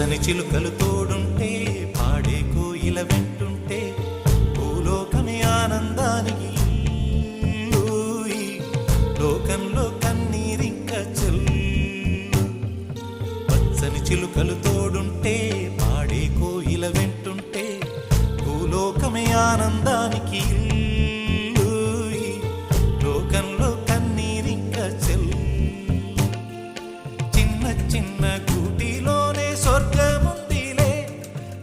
పచ్చని చిలుకలు తోడుంటే పాడే కోయిల వెంటుంటే భూలోకమే ఆనందానికి లోకంలో కన్నీరింక చెల్లు. పచ్చని చిలుకలు తోడుంటే పాడే కోయిల వెంటుంటే భూలోకమే ఆనందానికి లోకంలో కన్నీరింక చెల్లు. చిన్న చిన్న గూటిలోనే స్వర్గముందిలే,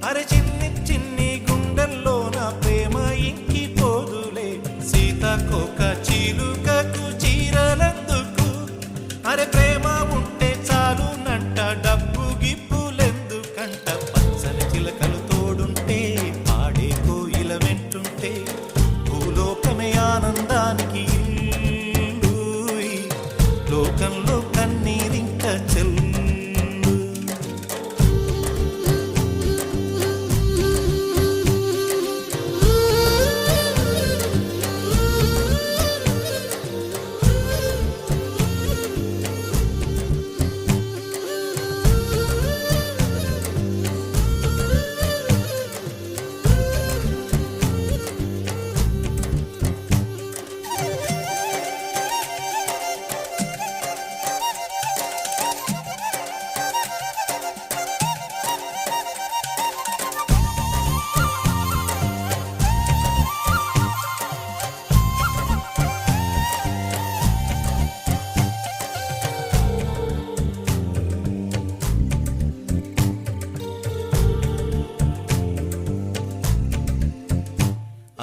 అరే చిన్ని చిన్ని గుండెల్లో నా ప్రేమ ఇంకిపోదులే. సీతాకోక చిలుకకు చీరలెందుకు, అరే ప్రేమ ఉంటే చాలు నంట, డబ్బు గిప్పులెందుకంట. పచ్చని చిలకలు తోడుంటే పాడే కోయిల వెంటుంటే భూలోకమే ఆనందానికి లోకంలో కన్నీరింక చెల్లు.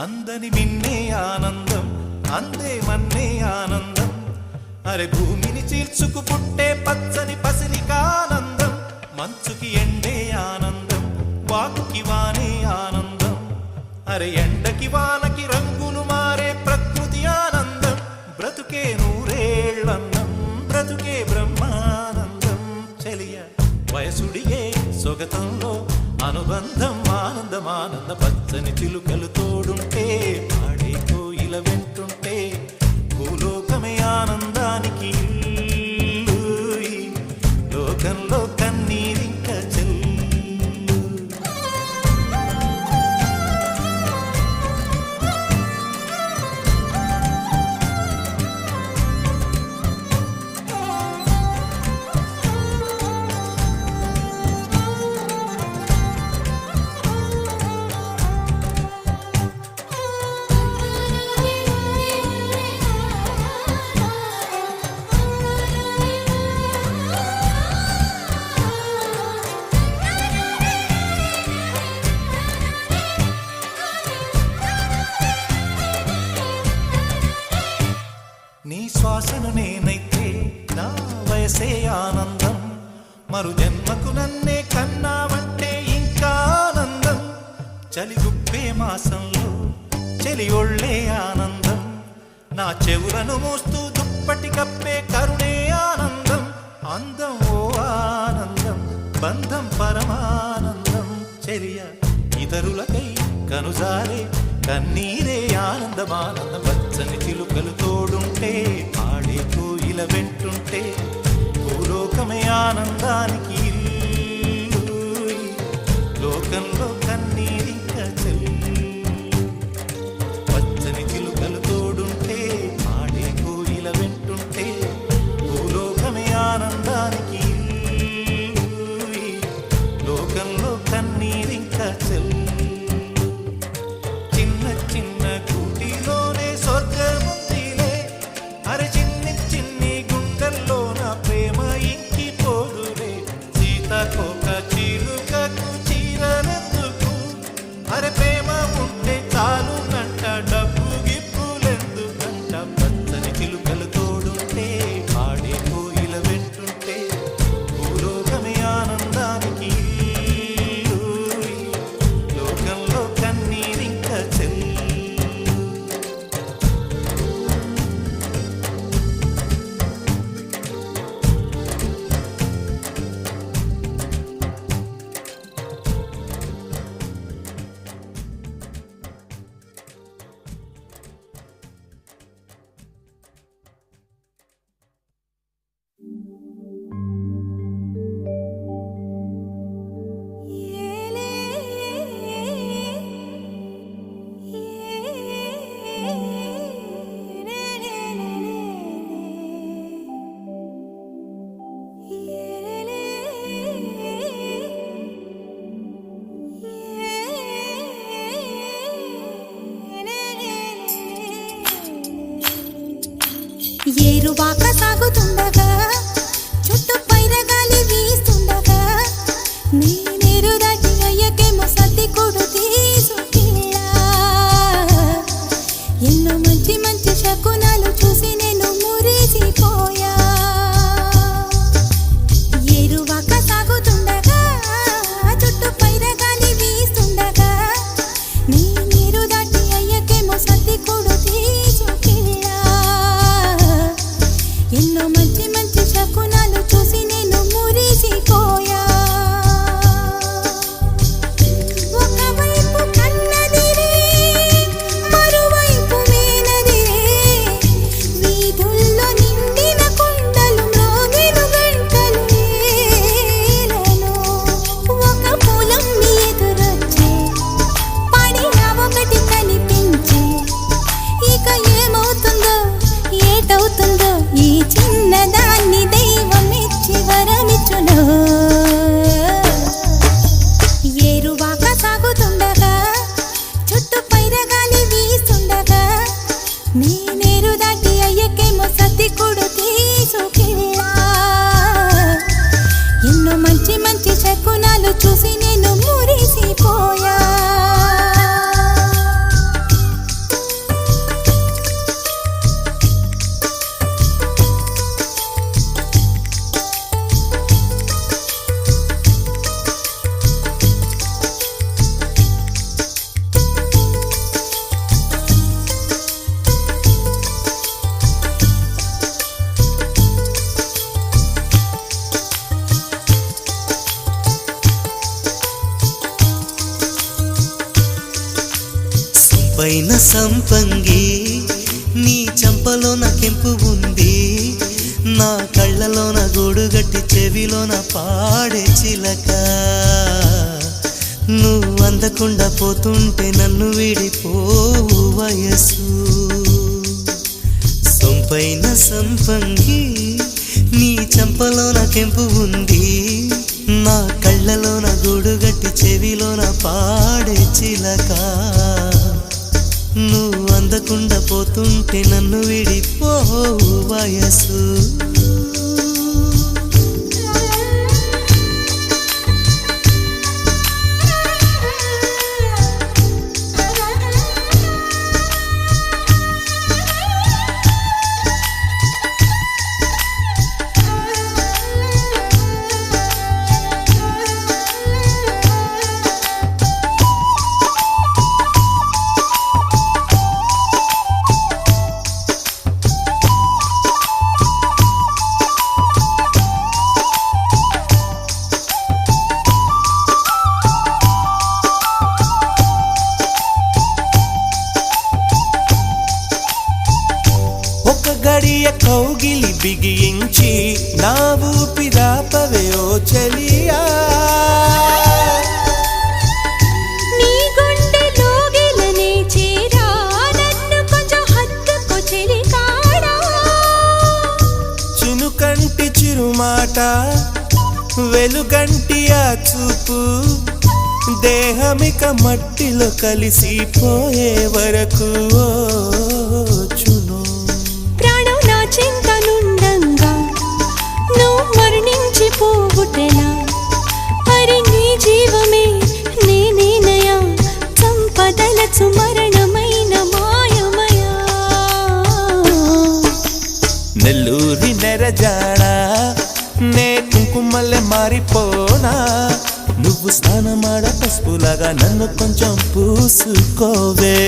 అందని మిన్నే ఆనందం, అందే మన్నే ఆనందం, అరే భూమిని చీల్చుకు పుట్టే పచ్చని పసిరికానందం. మంచుకి ఎండే ఆనందం, వాకుకి వానే ఆనందం, అరే ఎండకి వానకి రంగులు మారే ప్రకృతి ఆనందం. బ్రతుకే నూరేళ్ళన్నం, బ్రతుకే బ్రహ్మానందం. చెలియ వయసుడిగే సొగతంలో అనుబంధం ఆనందమానంద. పచ్చని చిలుకలు తోడుంటే పాడే కోయిల వెంటుంటే భూలోకమే ఆనందానికి లోకంలో కన్నీరింక చెల్లు. నీ శ్వాసను నేనైతే నా వయసే ఆనందం, మరు జన్మకు నన్నే కన్నావంటే ఇంకా ఆనందం. చలి గుప్పే మాసంలో చెలి ఒళ్ళే ఆనందం, నా చెవులను మోస్తూ దుప్పటి కప్పే కరుణే ఆనందం. అందం ఓ ఆనందం, బంధం పరమానందం. చెలియ ఇతరులకై కనుజారే కన్నీరే ఆనందమానందం. పచ్చని చిలుకలు తోడుంటే పాడే కోయిల వెంటుంటే భూలోకమే ఆనందానికి లోకంలో కన్నీరింక చెల్లు. పచ్చని చిలుకలు తోడుంటే పాడే కోయిల వెంటుంటే భూలోకమే ఆనందానికి లోకంలో కన్నీరింక చెల్లు. చిన్న చిన్న గూటిలోనే స్వర్గముందిలే, అరే చిన్ని చిన్ని గుండెల్లో నా ప్రేమ ఇంకిపోదులే. ఏరువాక సాగుతుండగా చుట్టూ పైరగాలి వీస్తుండగా నేనేరు దాటి అయ్యకేమో సర్ది కొడు తీసుకెళ్ళా ఎన్నో మంచి మంచి శకునాలు చూసి నేను మురిసిపోయా ఏరువాక సాగుతుండగా చుట్టూ పైరగాలి వీస్తుండగా నేనేరు దాటి అయ్యకేమో సర్ది కొడు తీసుకెళ్ళా ఎన్నో మంచి మంచి శకునాలు చూసి నేను మురిసిపోయా ఒకవైపు కన్నదిరే మరోవైపు మేనదిరే వీధుల్లో నిండిన కొండలు మ్రోగెను గంటలు ఏలను ఒక పొలం ఎదురొచ్చే పడిన ఒకటి కనిపించే ఇక ఏమవుతుందో ఏటవుతుందో ఈ చిన్నదాన్ని దైవం ఇచ్చి వరమిచ్చును ఏరువాక సాగుతుండగా చుట్టూ పైరగాలి వీస్తుండగా నేనేరు దాటి అయ్యకేమో సర్ది కొడు తీసుకెళ్ళా ఎన్నో మంచి మంచి శకునాలు చూసి నేను మురిసిపోయా పైన సంపంగి నీ చంపలోన కెంపు ఉంది నా కళ్ళలోన గూడుగట్టి చెవిలోన పాడే చిలక నువ్వు అందకుండా పోతుంటే నన్ను విడిపోవు వయసు సొంపైన సంపంగి నీ చంపలోన కెంపు ఉంది నా కళ్ళలోన గూడుగట్టి చెవిలోన పాడే చిలక నువ్వు అందకుండా పోతుంటే నన్ను విడిపోవు వయసు గడియ కౌగిలి బిగించి నా ఊపిరాపవే ఓ చలియా నీ గుండెలోగిలనే చేరా నన్ను కొంచెం హత్తుకో చెలికాడా చినుకంటి చిరుమాట వెలుగంటి ఆ చూపు దేహమిక మట్టిలో కలిసిపోయే వరకు చును ప్రాణం నా చింతనుండంగా నువ్వు మరణించిపోవుటెలా మరి నీ జీవమే నేనేనయా సంపదలచు మరణమైన మాయమయా నెల్లూరి నెరజాడా నే కుంకుమల్లె మారిపోనా నువ్వు స్నానమాడ పసుపులాగా నన్ను కొంచెం పూసుకోవే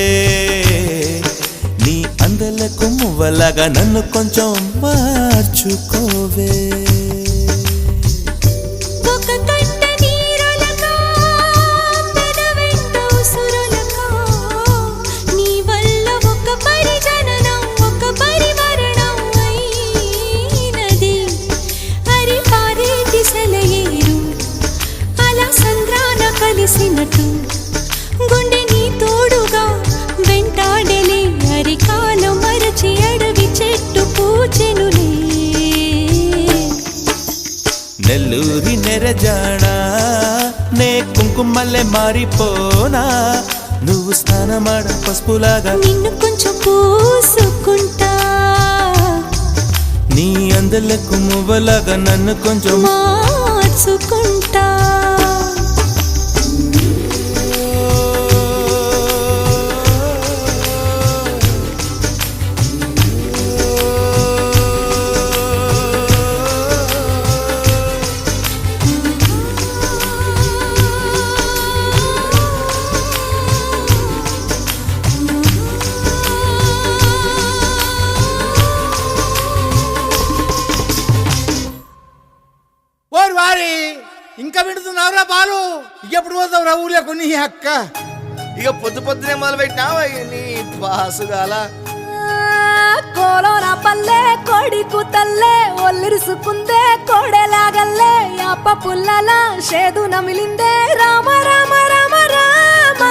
నీ అందలకు మువ్వలాగా నన్ను కొంచెం మార్చుకోవే ఒక కంట నీరులకా పెదవెంట ఉసురులకా నీ వల్ల ఒక పరిజననం ఒక పరిమరణం అయినది హరి పారేటి సెలయేరు అలా సంద్రాన కలిసినట్టు గుండె నీ తోడుగా వెంటాడలే అరికాలు మరచి అడవి చెట్టు పూచెనులే నెల్లూరి నెరజాడా నే కుంకుమల్లె మారిపోనా నువ్వు స్నానమాడ పసుపులాగా నిన్ను కొంచెం పూసుకుంటా అందలకు మువ్వలాగా నన్ను కొంచెం మార్చుకుంటా. ఓరి వారి ఇంకా వింటున్నావురా బాలు? ఎప్పుడు పోతావురా ఊర్లో కొన్ని అక్క? ఇక పొద్దు పొద్దునే మొదలు పెట్టినావా నీ బాసుగాల? కోలోన పల్లె కోడి కూతల్లే ఒల్లిరుసుకుందే కోడెలాగల్లే యాప పుల్లల షేదు నమిలిందే రామ రామ రామ రామ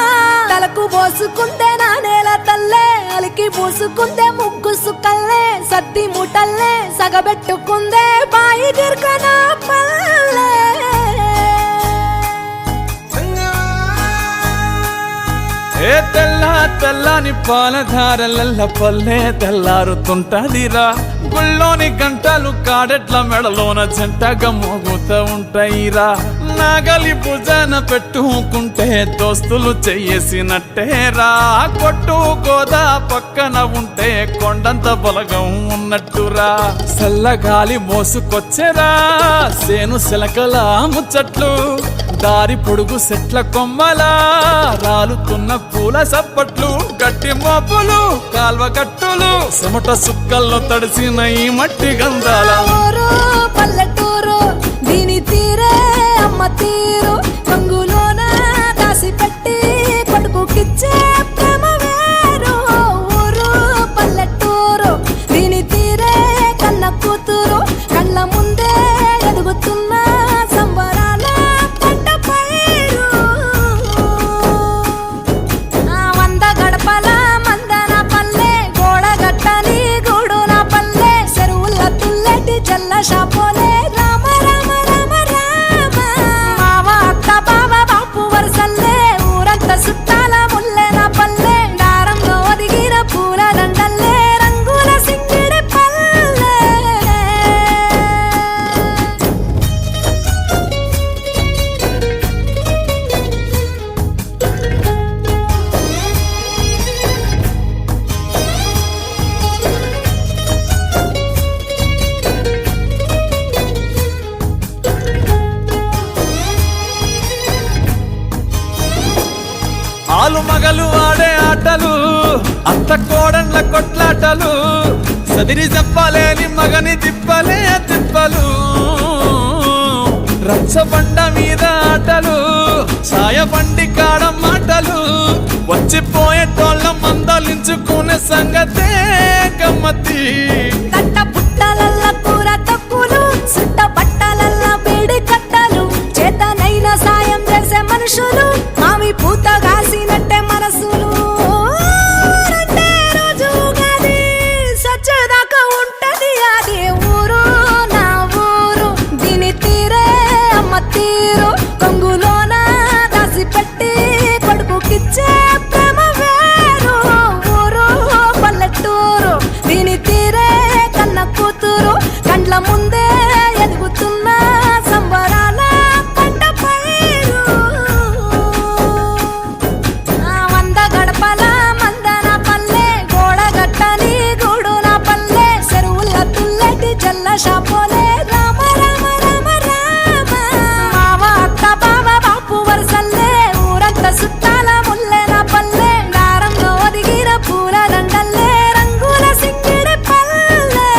తలకు పోసుకుందే నా నేల తల్లే అలికి పూసుకుందే ముగ్గు సుక్కల్లే సద్ది ముటల్లే సగబెట్టుకుందే బాయి గిర్కన పల్లె. ఏ తెల్లని పాలధారలల్ల పల్లె తెల్లారుతుంటదిరా. గుళ్ళోని గంటలు కాడెట్ల మెడలోన జంటగా మోగుతూ ఉంటాయిరా. నాగలి భుజాన పెట్టుకుంటే దోస్తులు చెయ్యేసినట్టేరా. కొట్టు గోదా పక్కన ఉంటే కొండంత బలగం ఉన్నట్టురా. చల్లగాలి మోసుకొచ్చెరా సేను శిలకల ముచ్చట్లు. దారి పొడుగు చెట్ల కొమ్మలా రాలుతున్న పూల సప్పట్లు. గట్టి మోపులు కాల్వ కట్టులు చెమట సుక్కల్లో తడిసిన ఈ మట్టి గంధాల ఊరు పల్లెటూరు దీని తీరే అమ్మ తీరు కంగులోన దాసి పెట్టి కొడుకుకిచ్చే ప్రేమ వేరు. ఊరు పల్లెటూరు దీని తీరే కన్న కూతురు కళ్ళ ముందే ఎదుగుతున్న సంబరాల పంట పైరు. వంద గడపల మందన పల్లె గోడ గట్టని గూడు నా పల్లె చెరువుల తుల్లెటి జల్ల షాపోలే రామ రామ రామ రామ మావ అత్త బావ బాపు వరసల్లే ఊరంత సుట్టాల ముల్లె నా పల్లె దారంలో ఒదిగిన పూల దండల్లే రంగుల సింగిడి పల్లె. ఆలు మగలు ఆడే ఆటలు అత్త కోడన్ల కొట్లాటలు. సదిరి చెప్పలేని మగని తిప్పలే తిప్పలు. రచ్చబండ మీద ఆటలు ఛాయ బండి కాడ మాటలు. వచ్చిపోయేటోళ్ళ మందలించుకునే సంగతే గమ్మతి. కట్ట పుట్టలల్ల కూర తక్కులు సుట్ట బట్టలల్ల వేడి కట్టలు చేతనైన సాయం చేసే మనుషులు మావి పూత కాసినట్టే మనసులు. రెండే రోజు ఉగాది సచ్చేదాకా ఉంటది అది ఊరు నా ఊరు దీని తీరే అమ్మ తీరు కొంగులోన దాసి పెట్టి కొడుకుకిచ్చే ప్రేమ వేరు. ఊరు పల్లెటూరు దీని తీరే కన్న కూతురు కండ్ల ముందే ఎదుగుతున్న సంబరాల పంట పైరు. వంద గడపల మందన పల్లె గోడ గట్టని గూడు నా పల్లె చెరువుల తుల్లెటి జల్ల షాపోలే రామ రామ రామ రామ మావ అత్త బావ బాపు వరసల్లే ఊరంత సుట్టాల ముల్లె నా పల్లె దారంలో ఒదిగిన పూల దండల్లే రంగుల సింగిడి పల్లె.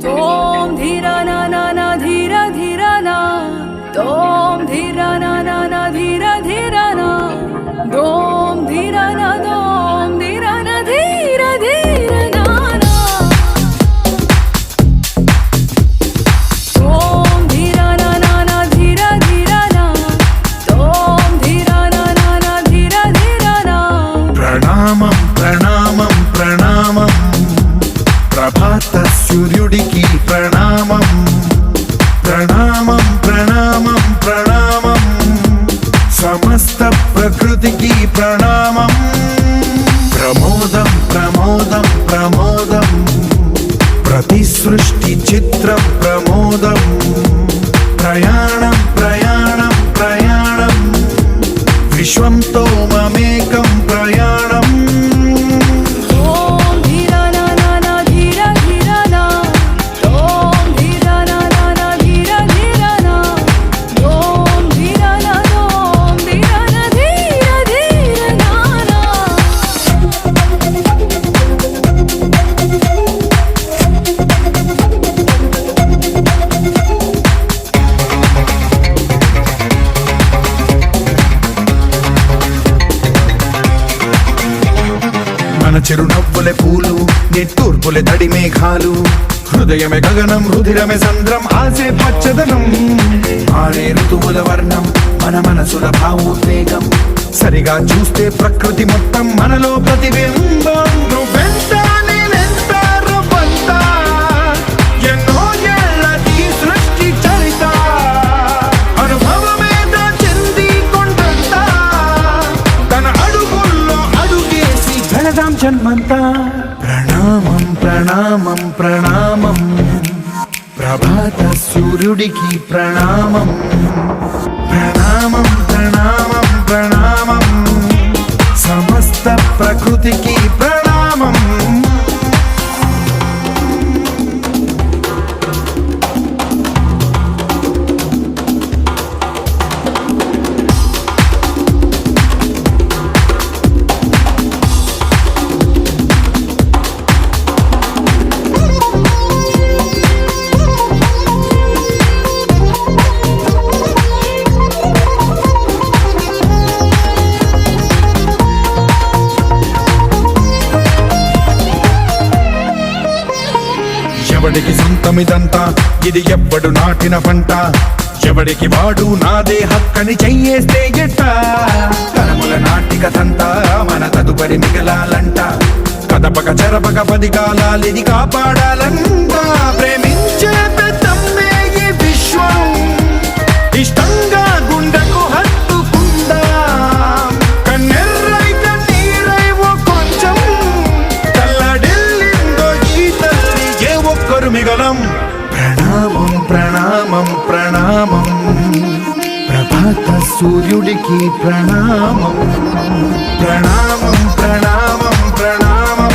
तोम धीरा ना ना ना धीरा धीरा ना तोम धीरा ना ना ना धीरा धीरा ना दोम धीरा ना धीरा धीरा చిత్రం ప్రమోదం ప్రయాణం ప్రయాణం ప్రయాణం విశ్వంతో మమేకం ప్రయాణం ఓం ధీరా నా నా నా ధీరా ధీరా నా ఓం ధీరా నా నా నా ధీరా ధీరా నా ఓం ధీరా నా ఓం ధీరా నా ధీరా ధీరా నా నా మన చిరునవ్వులే పూలు నిట్టూర్పులే తడి మేఘాలు హృదయమే గగనం రుధిరమే సంద్రం ఆసే పచ్చదనం మారే ఋతువుల వర్ణం మన మనసుల భావోద్వేగం సరిగా చూస్తే ప్రకృతి మొత్తం మనలో ప్రతిబింబం నువ్వెంత నేనెంత రవ్వంత ఎన్నో ఏళ్ళది సృష్టి చరిత అనుభవమేద చెంది కొండంత తన అడుగుల్లో అడుగేసి వెళదాం జన్మంతా ప్రణామం ప్రణామం ప్రణామం ప్రభాత సూర్యుడికి ప్రణామం ప్రణామం ప్రణామం ప్రణామం సమస్త ప్రకృతికి ప్రణామం ఎవడికి సొంతమిదంతా ఇది ఎవ్వడు నాటిన పంట ఎవడికి వాడు నాదే హక్కని చెయ్యేస్తే ఎట్ట తరముల నాటిక తంతా మన తదుపరి మిగలాలంట కదపక చెరపక 10 కాలాలిది కాపాడాలంట ప్రేమించే పెద్దమ్మే ఈ విశ్వం ఇష్టంగా గుండెకు హత్తుకుందా కన్నెర్రై కన్నీరై ఓ కొంచెం తల్లడిల్లిందో ఈ తల్లి ఏ ఒక్కరు మిగలం ప్రణామం ప్రణామం ప్రణామం ప్రభాత సూర్యుడికి ప్రణామం ప్రణామం ప్రణామం ప్రణామం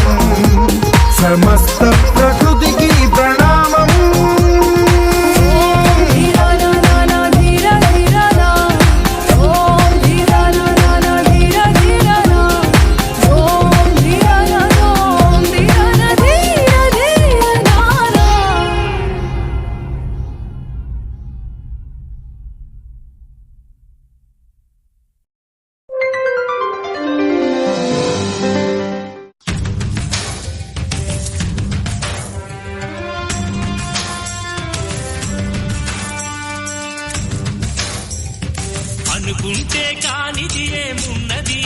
సమస్త ప్రకృతికి ప్రణామం ఓం ధీరా నా నా నా ధీరా ధీరా నా ఓం ధీరా నా నా నా ధీరా ధీరా నా ఓం ధీరా నా ఓం ధీరా నా ధీరా ధీరా నా నా అనుకుంటే కానిది ఏమున్నది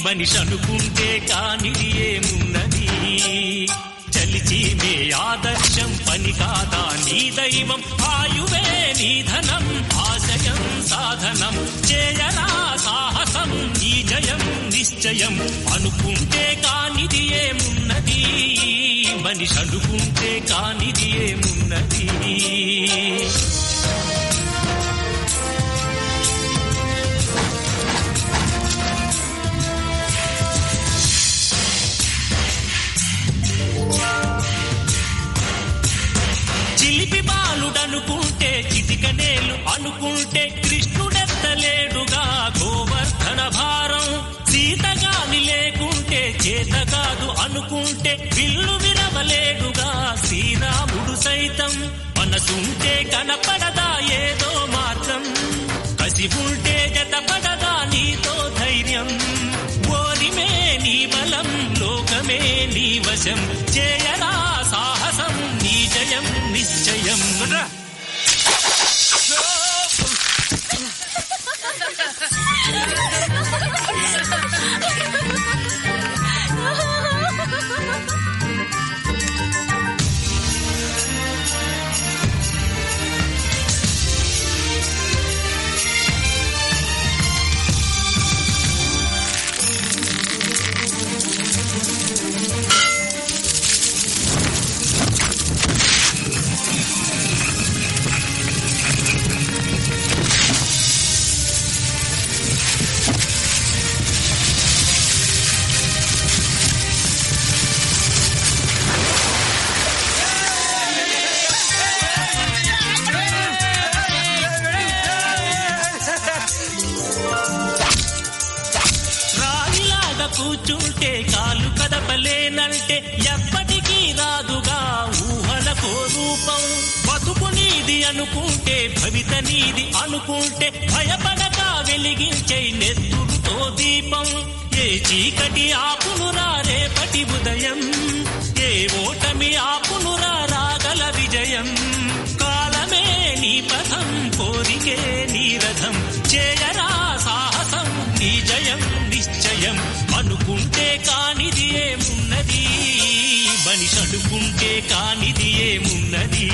మనిషి అనుకుంటే కానిది ఏమున్నది చలిచి మే ఆదర్శం పని కాదా నీ దైవం ఆయువే నీ ధనం ఆశయం సాధనం చేయరా సాహసం ఈ జయం నిశ్చయం అనుకుంటే కానిది ఏమున్నది మనిషి అనుకుంటే కానిది ఏమున్నది చిలిపి బాలుడనుకుంటే చిటికనేలు అనుకుంటే కృష్ణుడెత్తలేడుగా గోవర్ధన భారం సీతగాని లేకుంటే చేత కాదు అనుకుంటే విల్లు విరవలేడుగా శ్రీరాముడు సైతం మనసుంటే కనపడదా ఏదో మార్గం కసి ఉంటే జతపడదా నీతో ధైర్యం ఓరిమే నీ బలం లోకమే నీ వశం చేయరా సాహసం నీ జయం నిశ్చయం రా. నమ్ముకుంటే భవిత నీది అనుకుంటే భయపడక వెలిగించే నెత్తురుతో దీపం. ఏ చీకటి ఆపునురా రేపటి ఉదయం, ఏ ఓటమి ఆపునురా రాగల విజయం. కాలమే నీ పథం, కోరికే నీ రథం, చేయరా సాహసం నీ జయం నిశ్చయం. అనుకుంటే కానిది ఏమున్నది, మనిషి అనుకుంటే కానిది ఏమున్నది.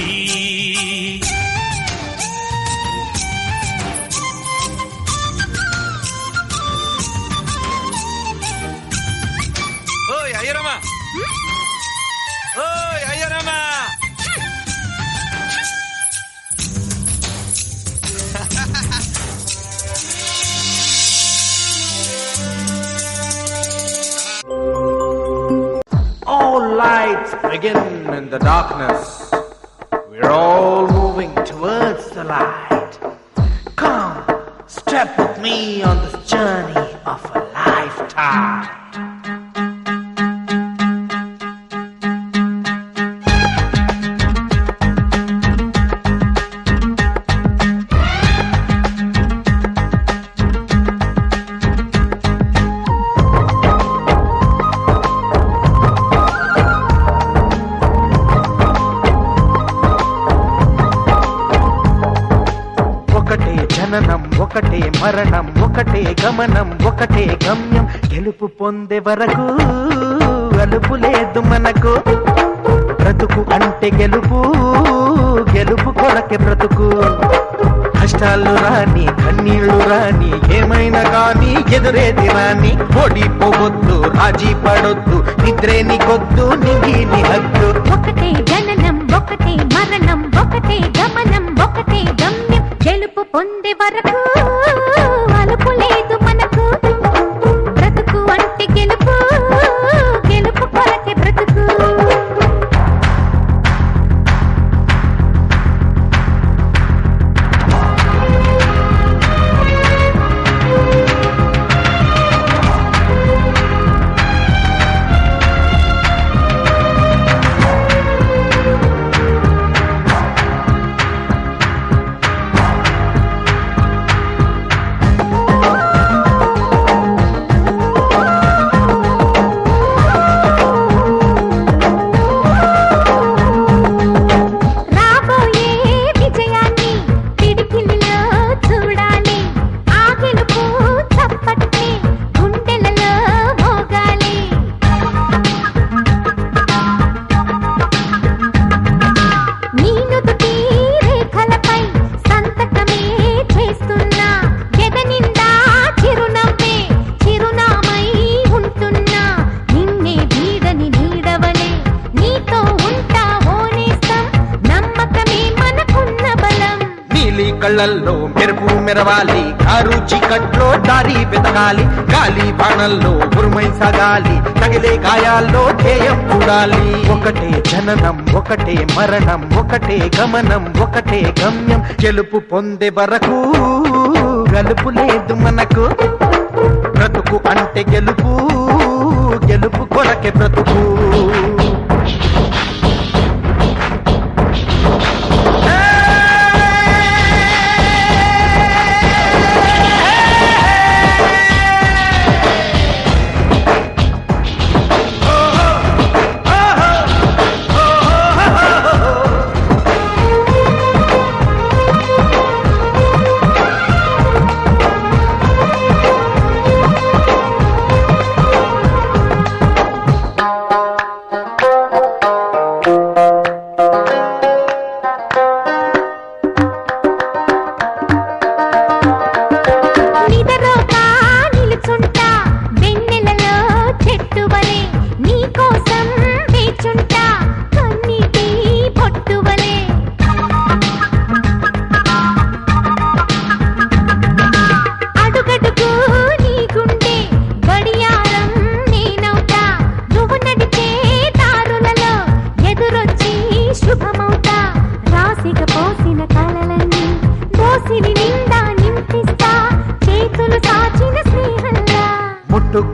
ఓయ్ అయ్యరమ్మా, ఓయ్ అయ్యరమ్మా. All lights begin in the darkness. We're all moving towards the light. Come, step with me on this journey of a lifetime. ఒకటే మరణం, ఒకటే గమనం, ఒకటే గమ్యం. గెలుపు పొందే వరకు అలుపు లేదు మనకు. బ్రతుకు అంటే గెలుపు, గెలుపు కొరకే బ్రతుకు. కష్టాలు రాని, కన్నీళ్లు రాని, ఏమైనా గాని ఎదురేది రాని. ఓడిపోవద్దు, రాజీ పడొద్దు, నిద్రే నీకొద్దు, నింగి నీ హద్దు. ఒకటే జననం, ఒకటే మరణం, ఒకటే గమనం, ఒకటే గమ్యం. గెలుపు పొందే వరకు అలుపు లేదు మనకు. బ్రతుకు అంటే గెలుపు, గెలుపు కొరకే బ్రతుకు. కళ్ళల్లో మెరుపు మెరవాలి, కారు చీకట్లో దారి వెతకాలి. గాలి బాణల్లో ఉరుమై సాగాలి, తగిలే గాయాల్లో ధ్యేయం చూడాలి. ఒకటే జననం, ఒకటే మరణం, ఒకటే గమనం, ఒకటే గమ్యం. గెలుపు పొందే వరకు గలుపు లేదు మనకు. బ్రతుకు అంటే గెలుపు, గెలుపు కొరకే బ్రతుకు.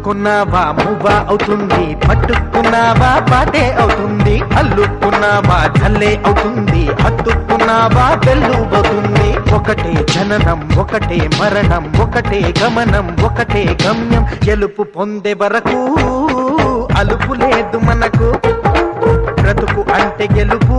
ముట్టుకున్నావా మువ్వా అవుతుంది, పట్టుకున్నావా పాటే అవుతుంది, అల్లుకున్నావా జల్లే అవుతుంది, హత్తుకున్నావా వెల్లుబోతుంది. ఒకటే జననం ఒకటే మరణం ఒకటే గమనం ఒకటే గమ్యం, గెలుపు పొందే వరకు అలుపు లేదు మనకు, బ్రతుకు అంటే గెలుపు